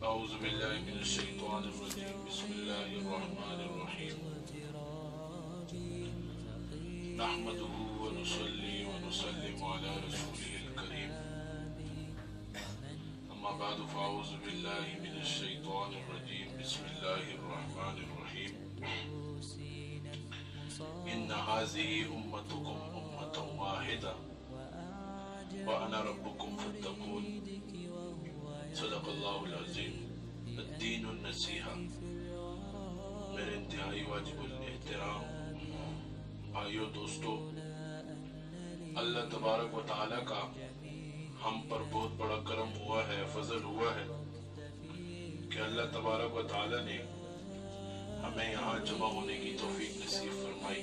اعوذ باللہ من الشیطان الرجیم بسم اللہ الرحمن الرحیم نحمده ونصلي ونسلم على رسوله الكريم اما بعد فاعوذ باللہ من الشیطان الرجیم بسم اللہ الرحمن الرحیم ان هذه امتكم امة واحدة وانا ربكم فاتقون صدق اللہ العظیم الدین النصیحہ۔ میرے انتہائی واجب الاحترام بھائیو دوستو، اللہ تبارک و تعالیٰ کا ہم پر بہت بڑا کرم ہوا ہے، فضل ہوا ہے کہ اللہ تبارک و تعالیٰ نے ہمیں یہاں جمع ہونے کی توفیق نصیب فرمائی۔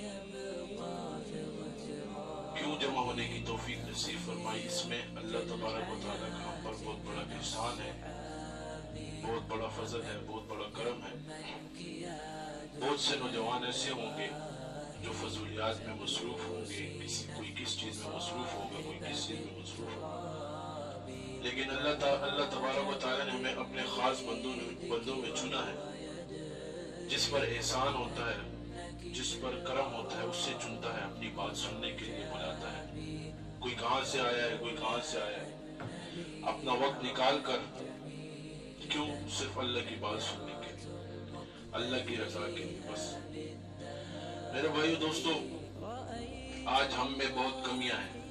کیوں جمع ہونے کی توفیق نصیب فرمائی؟ اس میں اللہ تبارک و تعالیٰ کا ہم پر بہت بڑا احسان ہے، بہت بڑا فضل ہے، بہت بڑا کرم ہے۔ بہت سے نوجوان ایسے ہوں گے جو فضولیات میں مصروف ہوں گے، کوئی کس چیز میں مصروف ہوگا، کوئی کس چیز میں مصروف ہوگا، لیکن اللہ تبارک و تعالیٰ نے ہمیں اپنے خاص بندوں میں چنا ہے۔ جس پر احسان ہوتا ہے، جس پر کرم ہوتا ہے، اس سے چنتا ہے، اپنی بات سننے کے لیے بلاتا ہے۔ کوئی کہاں سے آیا ہے، کوئی کہاں سے آیا ہے، اپنا وقت نکال کر، کیوں؟ صرف اللہ کی بات سننے کے لیے، اللہ کی رضا کے لیے بس۔ میرے بھائیو دوستو، آج ہم میں بہت کمیاں ہیں۔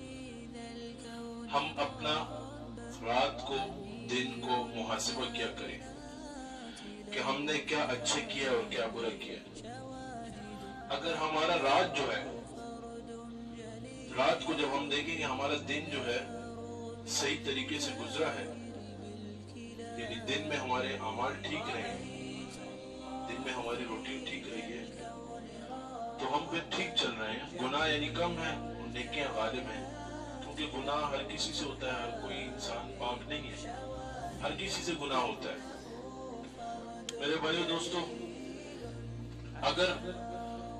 ہم اپنا رات کو دن کو محاسبہ کیا کریں کہ ہم نے کیا اچھے کیا اور کیا برا کیا۔ اگر ہمارا رات جو ہے، رات کو جب ہم دیکھیں گے ہمارا دن جو ہے صحیح طریقے سے گزرا ہے، یعنی دن میں ہمارے اعمال ٹھیک رہے، دن میں ہماری روٹین ٹھیک رہی ہے، تو ہم پھر ٹھیک چل رہے ہیں۔ گناہ یعنی کم ہے اور نیکیاں غالب ہیں، کیونکہ گناہ ہر کسی سے ہوتا ہے، ہر کوئی انسان پاک نہیں ہے، ہر کسی سے گناہ ہوتا ہے۔ میرے بھائیو دوستو، اگر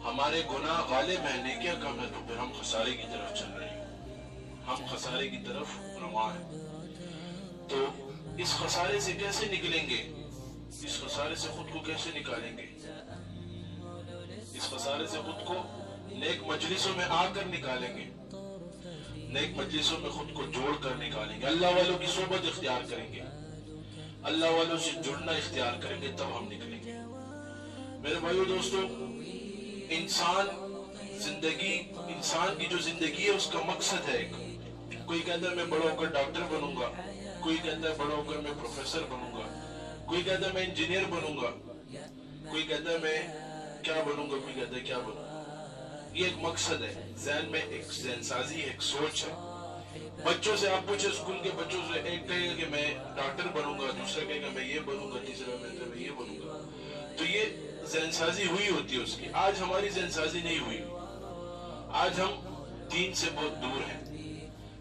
ہمارے گناہ غالب ہیں، نیکیاں کم ہیں، تو پھر ہم خسارے کی طرف چل رہے ہیں، ہم خسارے کی طرف رواں ہیں۔ تو اس خسارے سے کیسے نکلیں گے؟ اس خسارے سے خود کو کیسے نکالیں گے؟ اس خسارے سے خود کو نیک مجلسوں میں آ کر نکالیں گے، نیک مجلسوں میں خود کو جوڑ کر نکالیں گے، اللہ والوں کی صحبت اختیار کریں گے، اللہ والوں سے جڑنا اختیار کریں گے، تب ہم نکلیں گے۔ میرے بھائیو دوستو، انسان کی جو زندگی ہے اس کا مقصد ہے ایک۔ کوئی کہتا ہے میں بڑا ہو کر ڈاکٹر بنوں گا، کوئی کہتا ہے بڑا ہو کر میں پروفیسر بنوں گا، کوئی کہتا ہے میں انجینئر بنوں گا، کوئی کہتا ہے میں کیا بنوں گا، کوئی کہتا ہے کیا بنوں گا۔ یہ ایک مقصد ہے، ذہن میں ایک ذہن سازی ہے، ایک سوچ ہے۔ بچوں سے آپ پوچھیں، اسکول کے بچوں سے، ایک کہے گا کہ میں ڈاکٹر بنوں گا، دوسرا کہے گا میں یہ بنوں گا، تیسرا میں یہ بنوں گا۔ تو یہ ذہن سازی ہوئی ہوتی ہے اس کی۔ آج ہماری ذہن سازی نہیں ہوئی، آج ہم دین سے بہت دور ہیں۔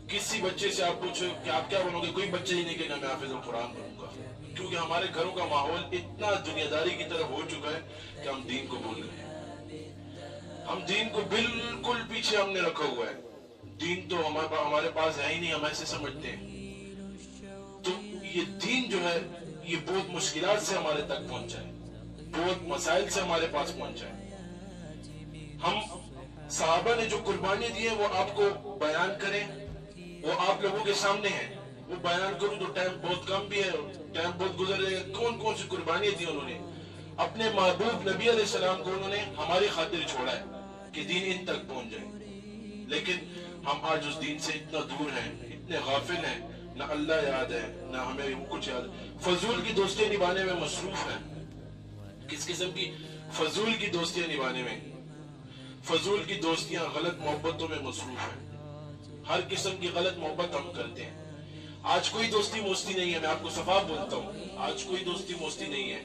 کسی بچے سے آپ پوچھو کہ آپ کیا بنو گے، کوئی بچہ ہی نہیں کہے گا میں حافظ القرآن بنوں گا، کیونکہ ہمارے گھروں کا ماحول اتنا دنیا داری کی طرف ہو چکا ہے کہ ہم دین کو بھول گئے ہیں۔ ہم دین کو بالکل پیچھے ہم نے رکھا ہوا ہے، دین تو ہمارے پاس ہے ہی نہیں، ہم ایسے سمجھتے ہیں۔ تو یہ دین جو ہے یہ بہت مشکلات سے ہمارے تک پہنچا ہے، بہت مسائل سے ہمارے پاس پہنچا ہے۔ ہم صحابہ نے جو قربانی دی ہے وہ آپ کو بیان کریں، وہ آپ لوگوں کے سامنے ہیں، وہ بیان کروں تو ٹائم بہت کم بھی ہے، ٹائم بہت گزر جائے گا۔ کون کون سی قربانیاں دی انہوں نے؟ اپنے محبوب نبی علیہ السلام کو انہوں نے ہماری خاطر چھوڑا ہے کہ دین ان تک پہنچ جائے، لیکن ہم آج اس دین سے اتنا دور ہیں، اتنے غافل ہیں، نہ اللہ یاد ہے نہ ہمیں کچھ یاد۔ فضول کی دوستیاں نبھانے میں مصروف ہیں۔ کس قسم کی فضول کی دوستیاں نبھانے میں؟ فضول کی دوستیاں، غلط محبتوں میں مصروف ہیں، ہر قسم کی غلط محبت ہم کرتے ہیں۔ آج کوئی دوستی موستی نہیں ہے، میں آپ کو صفاح بولتا ہوں، آج کوئی دوستی موستی نہیں ہے۔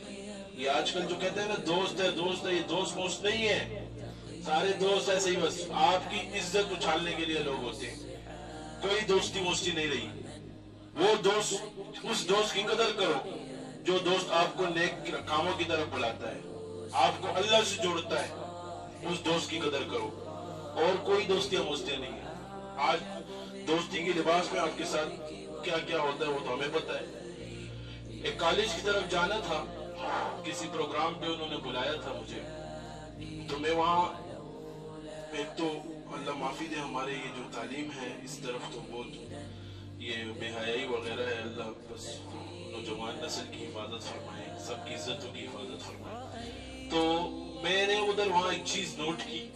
یہ آج کل جو کہتے ہیں نا دوست ہے دوست ہے، یہ دوست موست نہیں ہے، سارے دوست ایسے ہی بس آپ کی عزت اچھالنے کے لیے لوگ ہوتے ہیں۔ کوئی دوستی موستی نہیں رہی۔ وہ دوست، اس دوست کی قدر کرو جو دوست آپ کو نیک کاموں کی طرف بلاتا ہے، آپ کو اللہ سے جوڑتا ہے، اس دوست کی قدر کرو۔ اور کوئی دوستیاں موستیاں نہیں ہیں۔ آج دوستی کے لباس میں آپ کے ساتھ کیا کیا ہوتا ہے وہ تو ہمیں پتہ ہے۔ ایک کالج کی طرف جانا تھا، کسی پروگرام پہ انہوں نے بلایا تھا مجھے، تو میں وہاں، ایک تو اللہ معافی دے ہمارے یہ جو تعلیم ہے اس طرف تو بہت یہ بے حیائی وغیرہ ہے، اللہ بس نوجوان نسل کی حفاظت فرمائے، سب کی عزتوں کی حفاظت فرمائے۔ تو میں نے ادھر وہاں ایک چیز نوٹ کی،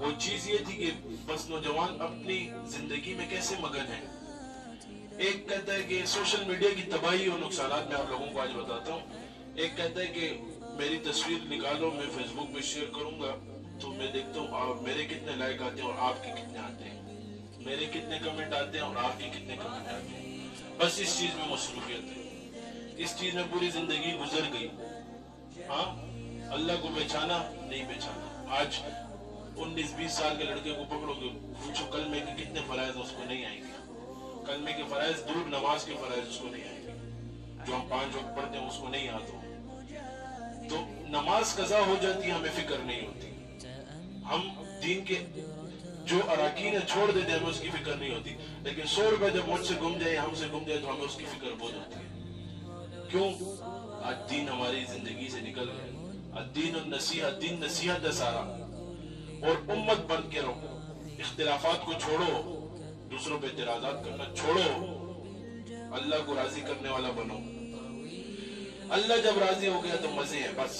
وہ چیز یہ تھی کہ بس نوجوان اپنی زندگی میں کیسے مگن ہے۔ ایک کہتا ہے کہ سوشل میڈیا کی تباہی اور نقصانات میں آپ لوگوں کو آج بتاتا ہوں۔ ایک کہتا ہے کہ میری تصویر نکالو، میں فیس بک پہ شیئر کروں گا تو میں دیکھتا ہوں آپ میرے کتنے لائک آتے ہیں اور آپ کے کتنے آتے ہیں، میرے کتنے کمنٹ آتے ہیں اور آپ کے کتنے کمنٹ آتے ہیں، بس اس چیز میں مصروفیت ہے، اس چیز میں پوری زندگی گزر گئی۔ ہاں، اللہ کو پہچانا نہیں پہچانا۔ آج 19-20 سال کے لڑکے کو پکڑو گے، پوچھو کلمے کے کتنے فرائض اس کو نہیں آئیں گے، کلمے کے فرائض دور، نماز کے فرائض اس کو نہیں آئیں گے، جو ہم 5 وقت پڑھتے ہیں اس کو نہیں آتا۔ تو نماز قضا ہو جاتی ہے، ہمیں فکر نہیں ہوتی، ہم دین کے جو اراکین ہیں چھوڑ دیتے ہیں، ہمیں اس کی فکر نہیں ہوتی، لیکن 100 روپے جب مجھ سے گم جائے، ہم سے گم جائے تو ہمیں اس کی فکر بہت ہوتی ہے۔ کیوں؟ آج دین ہماری زندگی سے نکل گیا۔ الدین النصیحہ، دین نصیحت ہے سارا، اور امت بن کے رہو، اختلافات کو چھوڑو، دوسروں پہ اعتراضات کرنا چھوڑو، اللہ کو راضی کرنے والا بنو۔ اللہ جب راضی ہو گیا تو مزے ہیں، بس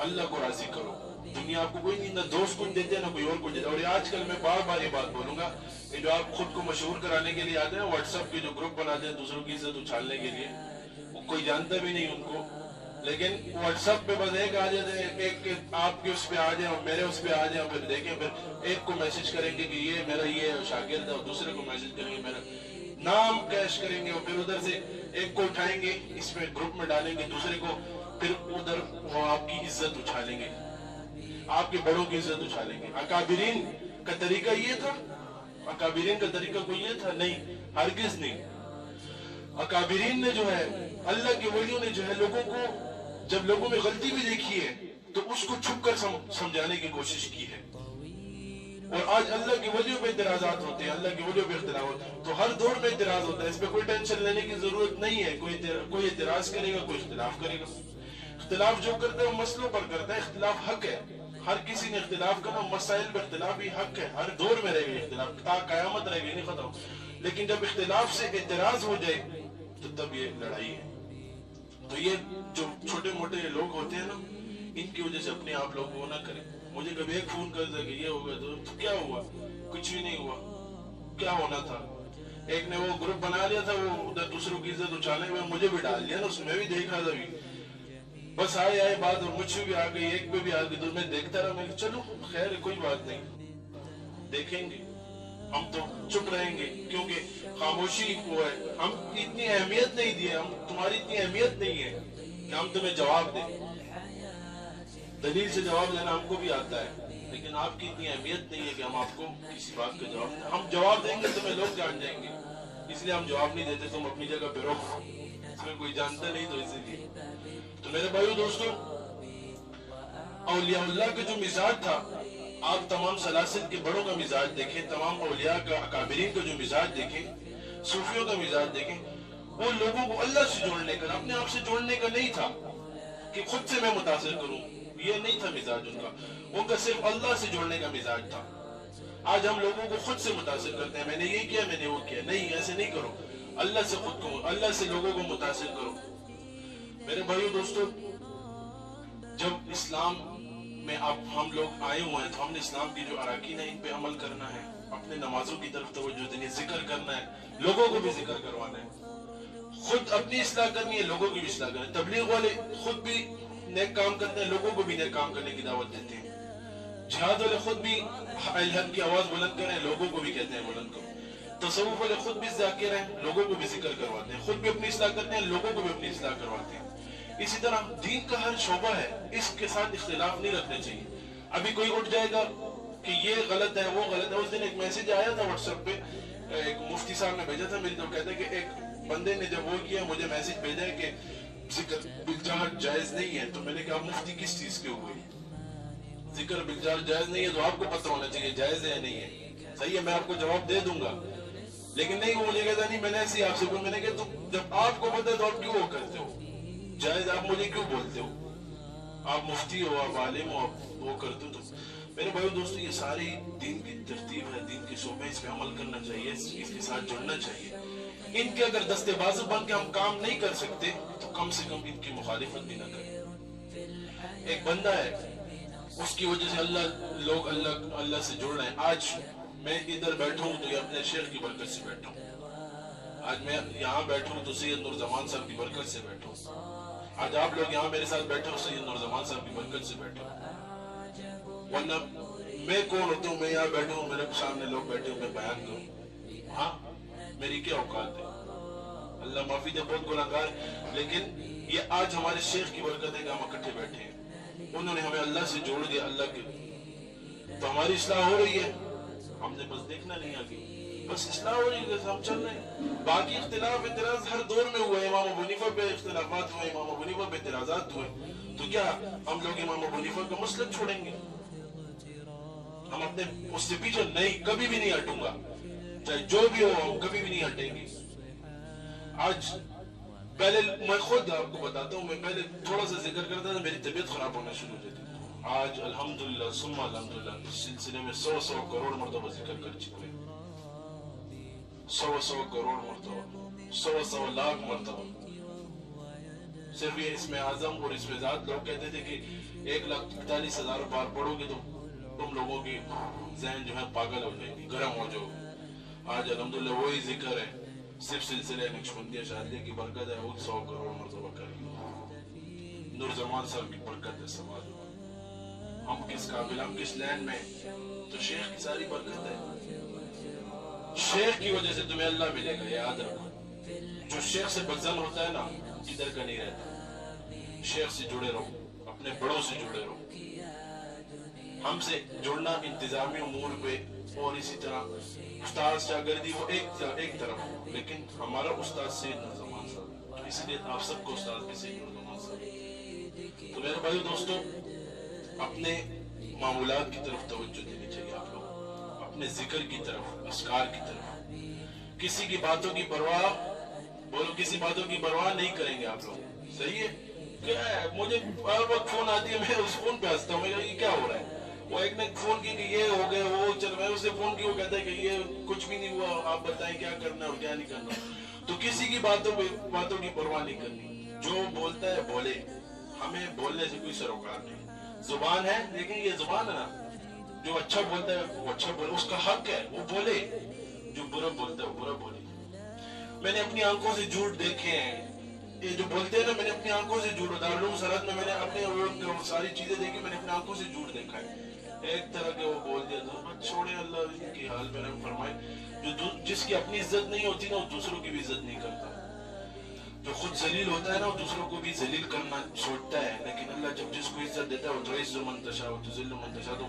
اللہ کو راضی کرو۔ دنیا آپ کو کوئی نہیں، نہ دوست کچھ دیتے نہ کوئی اور کچھ دیتا۔ اور آج کل میں بار بار یہ بات بولوں گا کہ جو آپ خود کو مشہور کرانے کے لیے آتے ہیں، واٹس ایپ کے جو گروپ بناتے ہیں دوسروں کی عزت اچھالنے کے لیے، وہ کوئی جانتا بھی نہیں ان کو، لیکن واٹس ایپ پہ بس ایک آ جاتے ہیں، ایک آپ کے اس پہ آ جائیں اور میرے اس پہ آ جائیں، پھر دیکھیں، پھر ایک کو میسج کریں گے کہ یہ میرا یہ شاگرد ہے، اور دوسرے کو میسج کریں گے میرا نام کیش کریں گے، اور پھر ادھر سے ایک کو اٹھائیں گے اس میں گروپ میں ڈالیں گے، دوسرے کو پھر ادھر وہ آپ کی عزت اچھالیں گے، آپ کے بڑوں کی عزت اچھالیں گے۔ اکابرین کا طریقہ یہ تھا؟ اکابرین کا طریقہ کوئی یہ تھا؟ نہیں، ہرگز نہیں۔ اکابرین نے جو ہے، اللہ کے ولیوں نے جو ہے، لوگوں کو جب لوگوں میں غلطی بھی دیکھی ہے تو اس کو چھپ کر سمجھانے کی کوشش کی ہے۔ اور آج اللہ کے ولیوں پہ اعتراضات ہوتے ہیں، اللہ کے ولیوں پہ اختلاف ہوتے ہیں، تو ہر دور میں اعتراض ہوتا ہے، اس پہ کوئی ٹینشن لینے کی ضرورت نہیں ہے۔ کوئی اعتراض کرے گا، کوئی اختلاف کرے گا، اختلاف جو کرتا ہے وہ مسئلوں پر کرتا ہے، اختلاف حق ہے، ہر کسی نے اختلاف کرنا، مسائل پر اختلاف بھی حق ہے، ہر دور میں رہے گا اختلاف، تا قیامت رہے گا، نہیں ختم۔ لیکن جب اختلاف سے اعتراض ہو جائے تو تب یہ لڑائی ہے۔ تو یہ جو چھوٹے موٹے لوگ ہوتے ہیں نا، ان کی وجہ سے اپنے آپ لوگ وہ نہ کریں۔ مجھے کبھی ایک فون کر دے کہ یہ ہو گیا، تو کیا ہوا؟ کچھ بھی نہیں ہوا، کیا ہونا تھا؟ ایک نے وہ گروپ بنا لیا تھا، وہ ادھر دوسروں کی عزت اچھالنے میں مجھے بھی ڈال دیا نا، اس میں بھی دیکھا تھا بھی، بس آئے بات، اور مجھ سے بھی آ گئی، ایک پہ بھی آ گئی، تو میں دیکھتا رہا، میں چلو خیر ہے، کوئی بات نہیں، دیکھیں گے، ہم تو چپ رہیں گے، کیونکہ خاموشی وہ ہے، ہم اتنی اہمیت نہیں دی ہے، ہم تمہاری اتنی اہمیت نہیں ہے کہ ہم تمہیں جواب دیں۔ دلیل سے جواب دینا ہم کو بھی آتا ہے، لیکن آپ کی اتنی اہمیت نہیں ہے کہ ہم آپ کو کسی بات کا جواب دیں۔ ہم جواب دیں گے تمہیں لوگ جان جائیں گے، اس لیے ہم جواب نہیں دیتے، تم اپنی جگہ پہ رہو، اس میں کوئی جانتا نہیں تو اسی لیے۔ تو میرے بھائیو دوستو، اولیاء اللہ کا جو مزاج تھا، آپ تمام سلاسل کے بڑوں کا مزاج دیکھیں، تمام اولیاء کا، اکابرین کا جو مزاج دیکھیں، صوفیوں کا مزاج دیکھیں، وہ لوگوں کو اللہ سے جوڑنے کا، اپنے آپ سے جوڑنے کا نہیں تھا کہ خود سے میں متاثر کروں، یہ نہیں تھا مزاج ان کا صرف اللہ سے جوڑنے کا مزاج تھا۔ آج ہم لوگوں کو خود سے متاثر کرتے ہیں، میں نے یہ کیا، میں نے وہ کیا، نہیں، ایسے نہیں کرو، اللہ سے خود کو، اللہ سے لوگوں کو متاثر کرو۔ میرے بھائیو دوستو، جب اسلام میں ہم لوگ آئے ہوئے ہیں تو ہم نے اسلام کی جو اراکین ہیں ان پہ عمل کرنا ہے، اپنے نمازوں کی طرف توجہ دینی، ذکر کرنا ہے، لوگوں کو بھی ذکر کروانا ہے، خود اپنی اصلاح کرنی ہے، لوگوں کی بھی اصلاح کرنی ہے۔ تبلیغ والے خود بھی نیک کام کرتے ہیں، لوگوں کو بھی نیک کام کرنے کی دعوت دیتے ہیں۔ جہاد والے خود بھی الحق کی آواز بلند کریں، لوگوں کو بھی کہتے ہیں بلند کرو۔ تصوف والے خود بھی ذاکر ہیں، لوگوں کو بھی ذکر کرواتے ہیں، خود بھی اپنی اصلاح کرتے ہیں، لوگوں کو بھی اپنی اصلاح کرواتے ہیں۔ اسی طرح دین کا ہر شعبہ ہے، اس کے ساتھ اختلاف نہیں رکھنے چاہیے۔ ابھی کوئی اٹھ جائے گا کہ یہ غلط ہے، وہ غلط ہے۔ اس دن ایک میسج آیا تھا واٹس ایپ پہ، ایک مفتی صاحب نے بھیجا تھا میری طرف، کہتے ہیں کہ ایک بندے نے جب وہ کیا، مجھے میسج بھیجا ہے کہ ذکر بالجہر جائز نہیں ہے۔ تو میں نے کہا مفتی کس چیز کے ہوئے؟ ذکر بالجہر جائز نہیں ہے تو آپ کو پتہ ہونا چاہیے جائز ہے یا نہیں ہے، صحیح ہے، میں آپ کو جواب دے دوں گا، لیکن نہیں، وہ مجھے کہتا نہیں میں نے ایسے آپ سے میں نے کہا تم جب آپ کو پتہ ہے تو آپ کیوں وہ کرتے ہو؟ جائز آپ مجھے کیوں بولتے ہو؟ آپ مفتی ہو، آپ عالم ہو، آپ وہ کرتے ہو. تو میرے بھائیو دوستو، یہ ساری دین کی ترتیب ہے، دین کے شعبے، اس پہ عمل کرنا چاہیے، اس کے ساتھ جڑنا چاہیے. ان کے اگر دستے بازو بن کے ہم کام نہیں کر سکتے تو کم سے کم ان کی مخالفت بھی نہ کریں. ایک بندہ ہے، اس کی وجہ سے لوگ اللہ سے جڑ رہے ہیں. آج میں ادھر بیٹھا ہوں تو یہ اپنے شیخ کی برکت سے بیٹھا ہوں. آج میں یہاں بیٹھا ہوں تو سید نور زمان صاحب کی برکت سے بیٹھا ہوں. آج آپ لوگ یہاں میرے ساتھ بیٹھے ہو سید نور زمان صاحب کی برکت سے بیٹھے ہو. ورنہ میں کون ہوتا ہوں؟ میں یہاں بیٹھا ہوں، میرے سامنے لوگ بیٹھے ہوں، میں بیان کروں؟ ہاں، میری کیا اوقات ہے؟ اللہ معافی دے، بہت گناہگار. لیکن یہ آج ہمارے شیخ کی برکت ہے کہ ہم اکٹھے بیٹھے ہیں. انہوں نے ہمیں اللہ سے جوڑ دیا، اللہ کے تو ہماری اصلاح ہو رہی ہے. ہم نے بس دیکھنا نہیں آگے، بس اصلاح ہو رہی ہے، ہم چل رہے ہیں. باقی اختلاف اعتراض ہر دور میں ہوئے. امام ابو حنیفہ پہ اختلافات ہوئے، امام ابو حنیفہ پہ اعتراضات ہوئے. تو کیا ہم لوگ امام ابو حنیفہ کا مسلک چھوڑیں گے؟ ہم اپنے اس سے پیچھے نہیں، کبھی بھی نہیں ہٹوں گا، چاہے جو بھی ہو، ہم کبھی بھی نہیں ہٹیں گے. آج پہلے میں خود آپ کو بتاتا ہوں، میں پہلے تھوڑا سا ذکر کرتا تھا، میری طبیعت خراب ہونا شروع ہو جاتی. آج الحمدللہ ثم الحمدللہ اس سلسلے میں 100 کروڑ مرتبہ ذکر کر چکے ہیں. 100 کروڑ مرتبہ، 100 لاکھ مرتبہ. صرف یہ اسم اعظم اور اسم ذات، لوگ کہتے تھے کہ 1,41,000 بار پڑھو گے تو تم لوگوں کی ذہن جو ہے پاگل ہو جائے گی، گرم ہو جاؤ. آج الحمدللہ وہی ذکر ہے، صرف سلسلے نقشبندیہ شادیہ کی برکت ہے، وہ 100 کروڑ مرتبہ کریں. نور زمان صاحب کی برکت ہے. سماج ہم کس قابل، ہم کس لین میں، تو شیخ کی ساری برکت ہے. شیخ کی وجہ سے تمہیں اللہ ملے گا، یاد رکھو. جو شیخ سے بدزن ہوتا ہے نا، ادھر کا نہیں رہتا. شیخ سے جڑے رہو، اپنے بڑوں سے جڑے رہو. ہم سے جڑنا انتظامی امور پہ، اور اسی طرح استاد شاگردی وہ ایک طرف، لیکن ہمارا استاد سید نور زمان صاحب، اس لیے آپ سب کو استاد کے سید نور زمان صاحب. تو میرے بھائی دوستو، اپنے معمولات کی طرف توجہ دینی چاہیے. آپ لوگ اپنے ذکر کی طرف، اذکار کی طرف، کسی کی باتوں کی پرواہ، بولو کسی باتوں کی پرواہ نہیں کریں گے آپ لوگ. صحیح ہے؟ کیا ہے، مجھے ہر وقت فون آتی ہے، میں اس فون پہ ہنستا ہوں، میں یہ کیا ہو رہا ہے. وہ ایک نے فون کی کہ یہ ہو گئے، وہ چل، میں اسے فون کی، وہ کہتا ہے کہ یہ کچھ بھی نہیں ہوا، آپ بتائیں کیا کرنا ہے اور کیا نہیں کرنا. تو کسی کی باتوں کی پرواہ نہیں کرنی. جو بولتا ہے بولے، ہمیں بولنے سے کوئی سروکار نہیں. زبان ہے، لیکن یہ زبان ہے نا، جو اچھا بولتا ہے وہ اچھا بولے، اس کا حق ہے وہ بولے. جو برا بولتا ہے وہ برا بولے. میں نے اپنی آنکھوں سے جھوٹ دیکھے ہیں، یہ جو بولتے ہیں نا، میں نے اپنی آنکھوں سے جھوٹ، دارالعلوم سرحد میں نے اپنے وہ ساری چیزیں دیکھی، میں نے اپنی آنکھوں سے جھوٹ دیکھا ہے. ایک طرح کے وہ بول دیا تو چھوڑے، اللہ ان کی حال پہ رحم فرمائے. جس کی اپنی عزت نہیں ہوتی نا، وہ دوسروں کی بھی عزت نہیں کرتا. جو خود ذلیل ہوتا ہے نا، وہ دوسروں کو بھی ذلیل کرنا چھوڑتا ہے. لیکن اللہ جب جس کو عزت دیتا ہے، وہ تعز من تشاء وتذل من تشاء، تو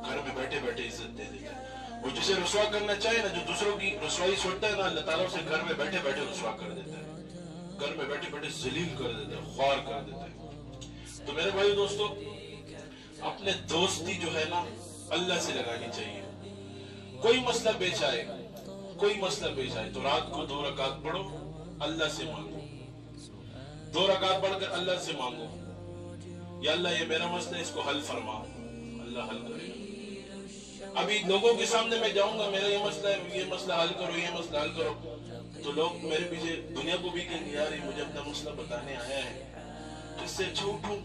گھر میں بیٹھے بیٹھے عزت دے دیتا ہے. وہ جسے رسوا کرنا چاہے نا، جو دوسروں کی رسوائی چھوڑتا ہے نا، اللہ تعالیٰ اسے گھر میں بیٹھے بیٹھے رسوا کر دیتا ہے، گھر میں بیٹھے بیٹھے ذلیل کر دیتا ہے، خوار کر دیتا ہے. تو میرے بھائی دوستو، اپنے دوستی جو ہے نا اللہ سے لگانی چاہیے. کوئی مسئلہ پیش آئے، کوئی مسئلہ پیش آئے تو رات کو 2 رکعت پڑھو، اللہ سے مانگو. 2 رکعت پڑھ کر اللہ سے مانگو، یا اللہ یہ میرا مسئلہ، اس کو حل فرما. اللہ حل کرے گا. ابھی لوگوں کے سامنے میں جاؤں گا، میرا یہ مسئلہ ہے، یہ مسئلہ حل کرو، یہ مسئلہ حل کرو، تو لوگ میرے پیچھے دنیا کو بھی کہیں گے یار یہ مجھے اپنا مسئلہ بتانے آیا ہے. تو اس سے اچھا اٹھوں،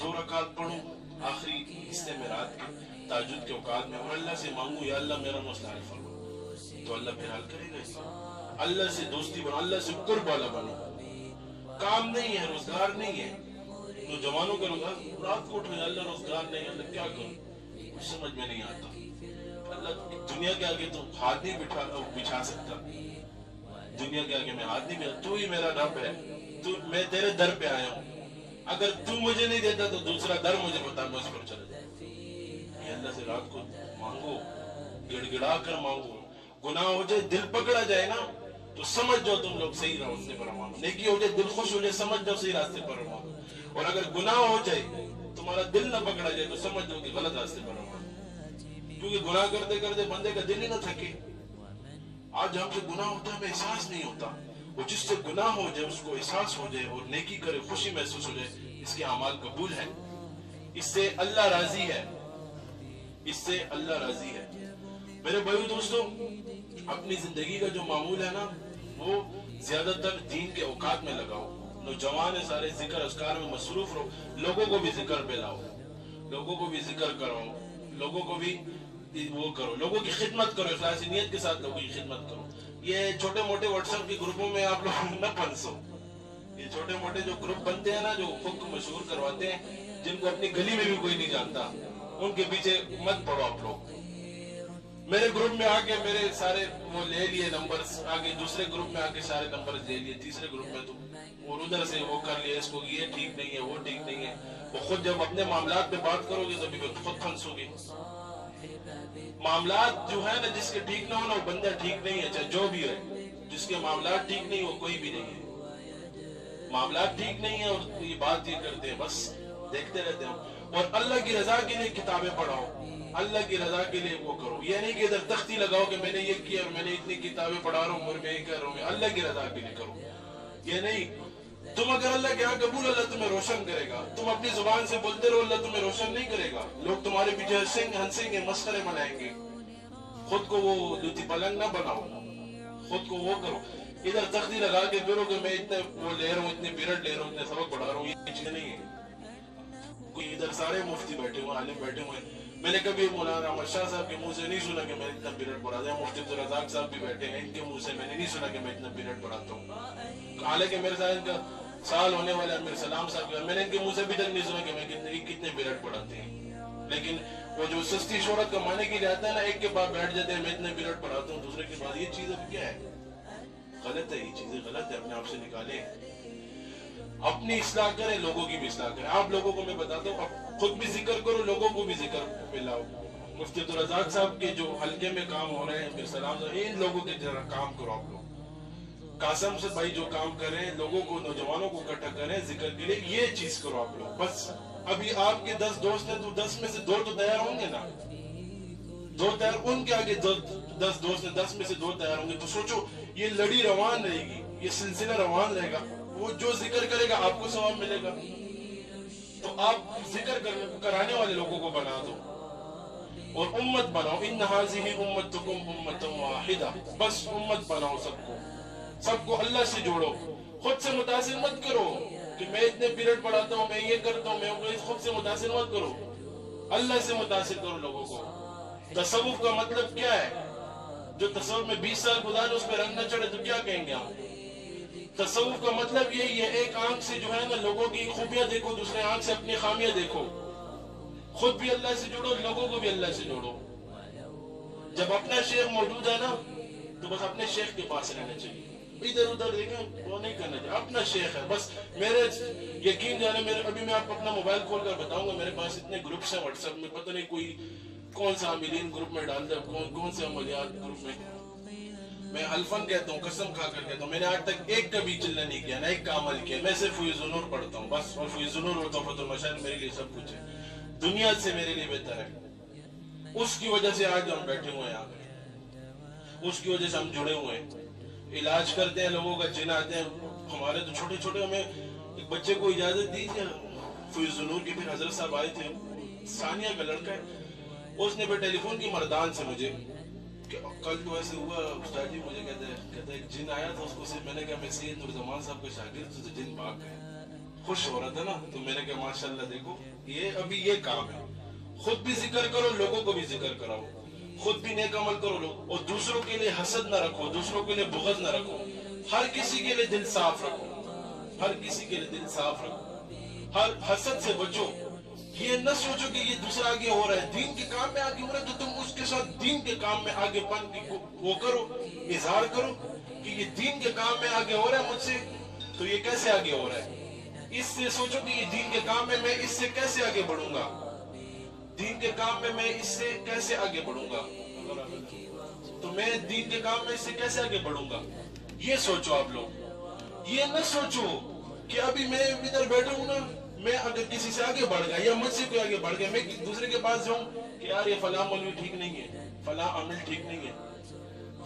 2 رکعت پڑھوں آخری حصے میں رات کے تہجد کے اوقات میں، اور اللہ سے مانگوں یا اللہ میرا مسئلہ حل فرما. تو اللہ پھر حل کرے گا. اللہ سے دوستی بنو، اللہ سے قرب والا بنو. کام نہیں ہے، روزگار نہیں ہے. نوجوانوں کا روزگار، رات کو اٹھو، اللہ روزگار نہیں، اللہ کیا کروں، کچھ سمجھ میں نہیں آتا. اللہ دنیا کے آگے تو ہاتھ نہیں بچھا سکتا. دنیا کے آگے میں ہاتھ نہیں بچھا. تو ہی میرا رب ہے، میں تیرے در پہ آیا ہوں. اگر تو مجھے نہیں دیتا تو دوسرا در مجھے بتا، میں اس پر چلا جاتا. یہ اللہ سے رات کو مانگو، گڑ گڑا کر مانگو. گناہ ہو جائے، دل پکڑا جائے نا، تو سمجھ جاؤ تم لوگ صحیح راستے پر مانگو. نیکی ہو جائے، دل خوش ہو جائے، سمجھ جاؤ صحیح راستے پر مانگو. اور اگر گناہ ہو جائے، تمہارا دل نہ پکڑا جائے، تو سمجھ جاؤ کہ غلط راستے پر مانگو. کیونکہ گناہ کرتے کرتے بندے کا دل ہی نہ تھکے. آج ہم سے گناہ ہوتا ہے ہمیں احساس نہیں ہوتا. وہ جس سے گناہ ہو جائے اس کو احساس ہو جائے اور نیکی کرے خوشی محسوس ہو جائے اس کے اعمال قبول ہیں, اس سے اللہ راضی ہے, اس سے اللہ راضی ہے. میرے بھائیو دوستو, اپنی زندگی کا جو معمول ہے نا وہ زیادہ تر دین کے اوقات میں لگاؤ. نوجوان سارے ذکر اذکار میں مصروف رہو, لوگوں کو بھی ذکر پہ لاؤ, لوگوں کو بھی ذکر کرو, لوگوں کو بھی وہ کرو, لوگوں کی خدمت کرو, اخلاص نیت کے ساتھ لوگوں کی خدمت کرو. یہ چھوٹے موٹے واٹس ایپ کے گروپوں میں آپ لوگ نہ پھنسو. یہ چھوٹے موٹے جو گروپ بنتے ہیں نا جو خود کو مشہور کرواتے ہیں, جن کو اپنی گلی میں بھی کوئی نہیں جانتا, ان کے پیچھے مت پڑو آپ لوگ. میرے گروپ میں آگے میرے سارے وہ لے لیے نمبرز, آگے دوسرے گروپ میں آگے سارے نمبرز لے لیے, تیسرے گروپ میں تو اور ادھر سے وہ کر لیا, اس کو یہ ٹھیک نہیں ہے وہ ٹھیک نہیں ہے. وہ خود جب اپنے معاملات پہ بات کرو گے تبھی خود پھنسو گے. معاملات جو ہے نا جس کے ٹھیک نہ ہونا وہ بندہ ٹھیک نہیں ہے, چاہے جو بھی ہے. جس کے معاملات ٹھیک نہیں وہ کوئی بھی نہیں ہے. معاملات ٹھیک نہیں ہے اور یہ بات یہ کرتے ہیں, بس دیکھتے رہتے ہیں. اور اللہ کی رضا کے لیے کتابیں پڑھاؤ, اللہ کی رضا کے لیے وہ کرو. یہ نہیں کہ ادھر تختی لگاؤ کہ میں نے یہ کیا اور میں نے اتنی کتابیں پڑھا رہا ہوں اور میں یہ کر رہا ہوں. اللہ کی رضا کے لیے کرو. یہ نہیں, تم اگر اللہ کے یہاں قبول, اللہ تمہیں روشن کرے گا. تم اپنی زبان سے بولتے رہو, اللہ تمہیں روشن نہیں کرے گا. لوگ تمہارے پیچھے ہنسیں گے, مسخرے بنائیں گے. خود کو وہ لوتی پلنگ نہ بناؤ, خود کو وہ کرو. ادھر تختی لگا کے پھرو کہ میں اتنے وہ لے رہا ہوں, اتنے پیریڈ لے رہا ہوں, اتنے سبق پڑھا رہا ہوں, یہ چیز نہیں ہے. کوئی ادھر سارے مفتی بیٹھے ہوئے, عالم بیٹھے ہوئے. میں نے کبھی مولانا احمد شاہ صاحب کے منہ سے نہیں سنا کہ میں اتنا پیریڈ پڑھاتا ہوں. مفتی عبدالرزاق صاحب بھی بیٹھے ہیں, ان کے منہ سے میں نے نہیں سنا کہ میں اتنا پیریڈ پڑھاتا ہوں. حالانکہ میرے ساتھ ان کا سال ہونے والا ہے, میرے سلام صاحب کا, میں نے ان کے منہ سے بھی تک نہیں سنا کہ میں کتنے پیریڈ پڑھاتے ہیں. لیکن وہ جو سستی شہرت کمانے کے لیے آتا ہے نا, ایک کے بعد بیٹھ جاتے ہیں میں اتنے پیریڈ پڑھاتا ہوں, دوسرے کے بعد. یہ چیز اب کیا ہے؟ غلط ہے, یہ چیزیں غلط ہے. اپنے آپ سے نکالیں, اپنی اصلاح کریں, لوگوں کی بھی اصلاح کریں. آپ لوگوں کو میں بتاتا ہوں, اب خود بھی ذکر کرو, لوگوں کو بھی ذکر پہ لاؤ. مفتی عبدالرزاق صاحب کے جو حلقے میں کام ہو رہے ہیں, پھر سلام صاحب, ان لوگوں کے ذرا کام کرو آپ لوگ. قاسم سے بھائی جو کام کر رہے ہیں, لوگوں کو, نوجوانوں کو اکٹھا کریں ذکر کے لیے, یہ چیز کرو آپ لوگ. بس ابھی آپ کے 10 دوست ہیں تو 10 میں سے 2 تو تیار ہوں گے نا, 2 تیار. ان کے آگے 10 دوست ہیں, 10 میں سے 2 تیار ہوں گے. تو سوچو یہ لڑی روان رہے گی, یہ سلسلہ روان رہے گا. وہ جو ذکر کرے گا آپ کو ثواب ملے گا. تو آپ ذکر کرانے والے لوگوں کو بنا دو اور امت بناؤ. ان هذه امتکم امۃ واحدہ, بس امت بناؤ سب کو اللہ سے جوڑو. خود سے متاثر مت کرو کہ میں اتنے پیریڈ پڑھاتا ہوں, میں یہ کرتا ہوں, میں خود سے متاثر مت کرو. اللہ سے متاثر کرو لوگوں کو. تصوف کا مطلب کیا ہے؟ جو تصوف میں 20 سال گزارے اس پہ رنگ نہ چڑھے تو کیا کہیں گے ہم؟ تصوف کا مطلب یہی ہے, ایک آنکھ سے جو ہے نا لوگوں کی خوبیاں دیکھو, دوسرے آنکھ سے اپنی خامیاں دیکھو. خود بھی اللہ سے جوڑو, لوگوں کو بھی اللہ سے جوڑو. جب اپنا شیخ موجود ہے نا تو بس اپنے شیخ کے پاس رہنا چاہیے, ادھر ادھر دیکھیں وہ نہیں کرنا چاہیے. اپنا شیخ ہے بس. میرے یقین جانے, میرے ابھی میں آپ کو اپنا موبائل کھول کر بتاؤں گا, میرے پاس اتنے گروپس ہیں واٹس ایپ میں, پتہ نہیں کوئی کون سا عاملین گروپ میں ڈالتا ہے, کون سے عملیات گروپ میں. میں الفن کہتا ہوں, قسم کھا کر کہتا ہوں, میں نے آج تک ایک کا بھی چلنا نہیں کیا, نہ ایک کا عمل کیا. میں صرف فیض النور پڑھتا ہوں بس, اور فیض النور اور تحفۃ المشاہیر میرے لیے سب کچھ ہے, دنیا سے میرے لیے بہتر ہے. اس کی وجہ سے آج ہم بیٹھے ہوئے ہیں یہاں پہ, اس کی وجہ سے ہم جڑے ہوئے ہیں. علاج کرتے ہیں لوگوں کا, جن آتے ہیں ہمارے تو چھوٹے چھوٹے. ہمیں ایک بچے کو اجازت دیجیے, فیض النور کے پھر حضرت صاحب آئے تھے, ثانیہ کا لڑکا ہے, اس نے پھر ٹیلی فون کی مردان سے مجھے, کل تو ایسے ہوا استاد جی, مجھے کہتا ہے ایک جن آیا تھا, اس کو صرف میں نے کہا میں سید نورزمان صاحب کے شاگرد تو جن پاک ہے. خوش ہو رہا تھا نا, تو میں نے کہا ماشاءاللہ دیکھو یہ ابھی یہ کام ہے. خود بھی ذکر کرو, لوگوں کو بھی ذکر کراؤ. خود بھی نیک عمل کرو لوگ, اور دوسروں کے لیے حسد نہ رکھو, دوسروں کے لیے بغض نہ رکھو. ہر کسی کے لیے دل صاف رکھو, ہر کسی کے لیے دل صاف رکھو. ہر حسد سے بچو. یہ نہ سوچو کہ یہ دوسرا آگے ہو رہا ہے, دین کے کام میں آگے ہو رہا ہے تو تم اس کے ساتھ دین کے کام میں آگے بن کے وہ کرو, اظہار کرو کہ یہ دین کے کام میں آگے ہو رہا ہے مجھ سے, تو یہ کیسے آگے ہو رہا ہے. اس سے سوچو کہ یہ دین کے کام میں اس سے کیسے آگے بڑھوں گا, دین کے کام میں اس سے کیسے آگے بڑھوں گا, تو میں دین کے کام میں اس سے کیسے آگے بڑھوں گا. یہ سوچو آپ لوگ. یہ نہ سوچو کہ ابھی میں ادھر بیٹھا ہوں نا, میں اگر کسی سے آگے بڑھ گیا یا مجھ سے کوئی آگے بڑھ گیا, میں دوسرے کے پاس جاؤں کہ یار یہ فلاں مولوی ٹھیک نہیں ہے, فلاں عامل ٹھیک نہیں ہے.